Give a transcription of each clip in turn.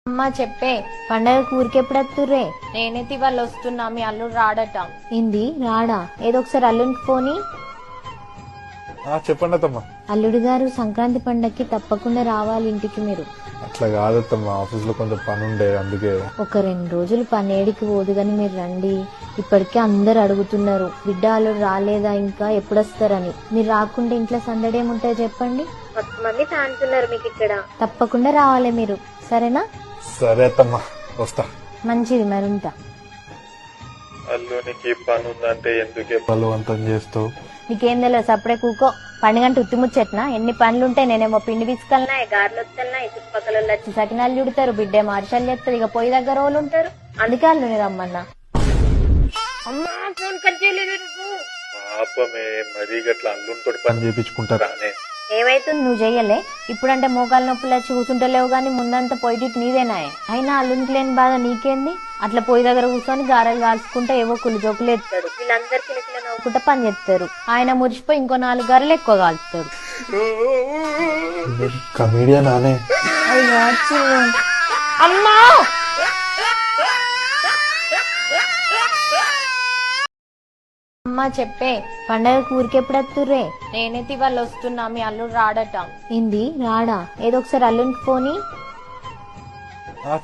అమ్మా చెప్పే పండగకు ఊరికెప్పుడు వస్తుర్రే? నేనైతే ఇవాళ వస్తున్నా, మీ అల్లుడు రాడట. ఏంది రాడా? ఏదో ఒకసారి అల్లునికి పోని. చెప్పండి అత్తమ్మా. అల్లుడు గారు సంక్రాంతి పండగకి తప్పకుండా రావాలి ఇంటికి మీరు. అట్లా కాదత్తమ్మా, ఆఫీస్ లో కొంచెం పని ఉండే అందుకే. ఒక 2 రోజులు పనేడికి పోదు గాని మీరు రండి. ఇప్పటికే అందరు అడుగుతున్నారు, బిడ్డ అల్లుడు రాలేదా ఇంకా ఎప్పుడు వస్తారని. మీరు రాకుంటే ఇంట్లో సందడేముంటాయో చెప్పండి. మంది ఫ్యాన్స్ ఉన్నారు మీకు ఇక్కడ. తప్పకుండా రావాలి మీరు, సరేనా? సరే అత్తమ్మా, వస్తా. మంచిది, మరుంటా. అల్లునికి పని ఉందంటే ఎందుకే బలవంతం చేస్తావు? నీకేం తెలియదు, అప్పుడే కూకో. పండుగంటే ఉత్తిముచ్చెట్నా? ఎన్ని పనులుంటాయి. నేనేమో పిండి పిసుకల్నా, గారెలు వస్తున్నాయి, చుట్టుపక్కల వచ్చి సకినాలు చుడతారు, బిడ్డే మార్షాలు చేస్తారు, ఇక పొయ్యి దగ్గర వాళ్ళు ఉంటారు. అందుకే అల్లుని రమ్మన్నా. అమ్మా ఫోన్ కట్ చేయలేదు. పాపమే మరీ గట్లా అల్లునితో పని చేయించుకుంటారా? ఏమైతుంది నువ్వు చెయ్యలే? ఇప్పుడంటే మోకాలు నొప్పులు వచ్చి కూర్చుంటలేవు గానీ ముందంతా పొయ్యి నీదేనాయే. అయినా అల్లునికి లేని బాధ నీకేంది? అట్లా పొయ్యి దగ్గర కూర్చొని గారెలు కాల్చుకుంటే ఏవో కుళ్ళు జోకులు ఎత్తాడు. వీళ్ళందరూ చిన్న నవ్వుకుంటా పని చేస్తారు. ఆయన మురిసిపోయి ఇంకో 4 గారెలు ఎక్కువ కాల్చుతాడు. కమీడియన్ అనే. అమ్మా అమ్మా చెప్పే పండగకు ఊరికెప్పుడు వస్తుర్రే? నేనైతే ఇవాళ వస్తున్నా, మీ అల్లుడు రాడట. ఏంది రాడా? ఏదో ఒకసారి అల్లునికి పోని.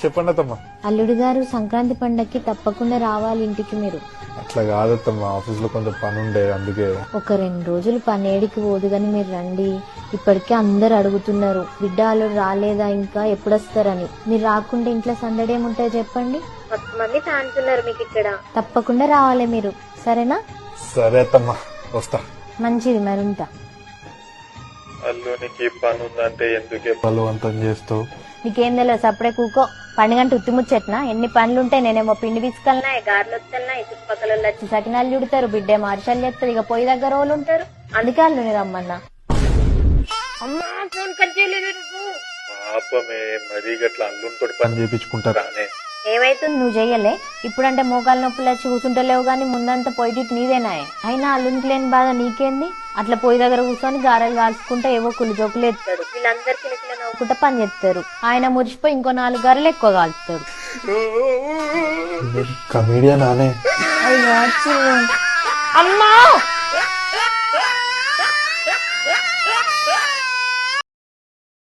చెప్పండి అత్తమ్మా. అల్లుడు గారు సంక్రాంతి పండగకి తప్పకుండా రావాలి ఇంటికి మీరు. అట్లా కాదత్తమ్మా, ఆఫీస్ లో కొంచెం పని ఉండే అందుకే. ఒక 2 రోజులు పనేడికి పోదు గాని మీరు రండి. ఇప్పటికే అందరు అడుగుతున్నారు, బిడ్డ అల్లుడు రాలేదా ఇంకా ఎప్పుడు వస్తారని. మీరు రాకుంటే ఇంట్లో సందడేముంటాయో చెప్పండి. మంది ఫ్యాన్స్ ఉన్నారు మీకు ఇక్కడ. తప్పకుండా రావాలి మీరు, సరేనా? సరే అత్తమ్మా, వస్తా. మంచిది, మరుంటా. అల్లునికి పని ఉందంటే ఎందుకే బలవంతం చేస్తావు? నీకేం తెలియదు, అప్పుడే కూకో. పండుగంటే ఉత్తిముచ్చెట్నా? ఎన్ని పనులుంటాయి. నేనేమో పిండి పిసుకల్నా, గారెలు వస్తున్నాయి, చుట్టుపక్కల వచ్చి సకినాలు చుడతారు, బిడ్డే మార్షాలు చేస్తారు, ఇక పొయ్యి దగ్గర వాళ్ళు ఉంటారు. అందుకే అల్లుని రమ్మన్నా. అమ్మా ఫోన్ కట్ చేయలేదు. పాపమే మరీ గట్లా అల్లునితో పని చేయించుకుంటారా? ఏమైతుంది నువ్వు చెయ్యలే? ఇప్పుడంటే మోకాలు నొప్పులు వచ్చి కూర్చుంటలేవు గానీ ముందంతా పొయ్యి నీదేనాయే. అయినా అల్లునికి లేని బాధ నీకేంది? అట్లా పొయ్యి దగ్గర కూర్చొని గారెలు కాల్చుకుంటే ఏవో కుళ్ళు జోకులు ఎత్తాడు. వీళ్ళందరూ చిన్న నవ్వుకుంటా పని చేస్తారు. ఆయన మురిసిపోయి ఇంకో 4 గారెలు ఎక్కువ కాల్చుతాడు. కమీడియన్ అనే. అమ్మా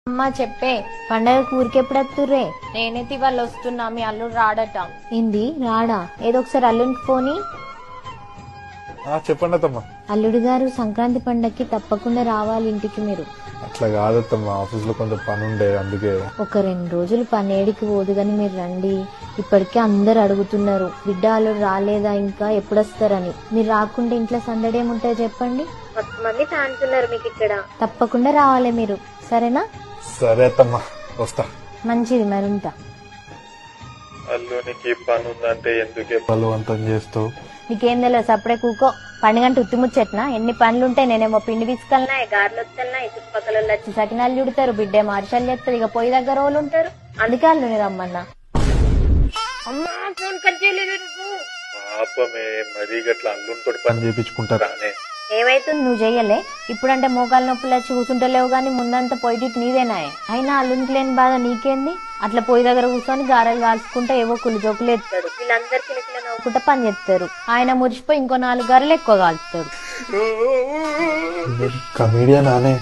అమ్మా చెప్పే పండగకు ఊరికెప్పుడు వస్తుర్రే? నేనైతే ఇవాళ వస్తున్నా, మీ అల్లుడు రాడట. ఏంది రాడా? ఏదో ఒకసారి అల్లునికి పోని. చెప్పండి అత్తమ్మా. అల్లుడు గారు సంక్రాంతి పండగకి తప్పకుండా రావాలి ఇంటికి మీరు. అట్లా కాదత్తమ్మా, ఆఫీస్ లో కొంచెం పని ఉండే అందుకే. ఒక 2 రోజులు పనేడికి పోదు గాని మీరు రండి. ఇప్పటికే అందరు అడుగుతున్నారు, బిడ్డ అల్లుడు రాలేదా ఇంకా ఎప్పుడు వస్తారని. మీరు రాకుంటే ఇంట్లో సందడేముంటాయో చెప్పండి. మంది ఫ్యాన్స్ ఉన్నారు మీకు ఇక్కడ. తప్పకుండా రావాలి మీరు, సరేనా? సరే అత్తమ్మా, వస్తా. మంచిది, మరుంటా. అల్లునికి పని ఉందంటే ఎందుకే బలవంతం చేస్తావు? నీకేం తెలియదు, అప్పుడే కూకో. పండుగంటే ఉత్తిముచ్చెట్నా? ఎన్ని పనులుంటాయి. నేనేమో పిండి పిసుకల్నా, గారెలు వస్తున్నాయి, చుట్టుపక్కల వచ్చి సకినాలు చుడతారు, బిడ్డే మార్షాలు చేస్తారు, ఇక పొయ్యి దగ్గర వాళ్ళు ఉంటారు. అందుకే అల్లుని రమ్మన్నా. అమ్మా ఫోన్ కట్ చేయలేదు. పాపమే మరీ గట్లా అల్లునితో పని చేయించుకుంటారా? ఏమైతుంది నువ్వు చెయ్యలే? ఇప్పుడంటే మోకాలు నొప్పులు వచ్చి కూర్చుంటలేవు గానీ ముందంతా పొయ్యి నీదేనాయే. అయినా అల్లునికి లేని బాధ నీకేంది? అట్లా పొయ్యి దగ్గర కూర్చొని గారెలు కాల్చుకుంటే ఏవో కుళ్ళు జోకులు ఎత్తాడు. వీళ్ళందరూ చిన్న నవ్వుకుంటా పని చేస్తారు. ఆయన మురిసిపోయి ఇంకో 4 గారెలు ఎక్కువ కాల్చుతాడు. కమీడియన్ అనే.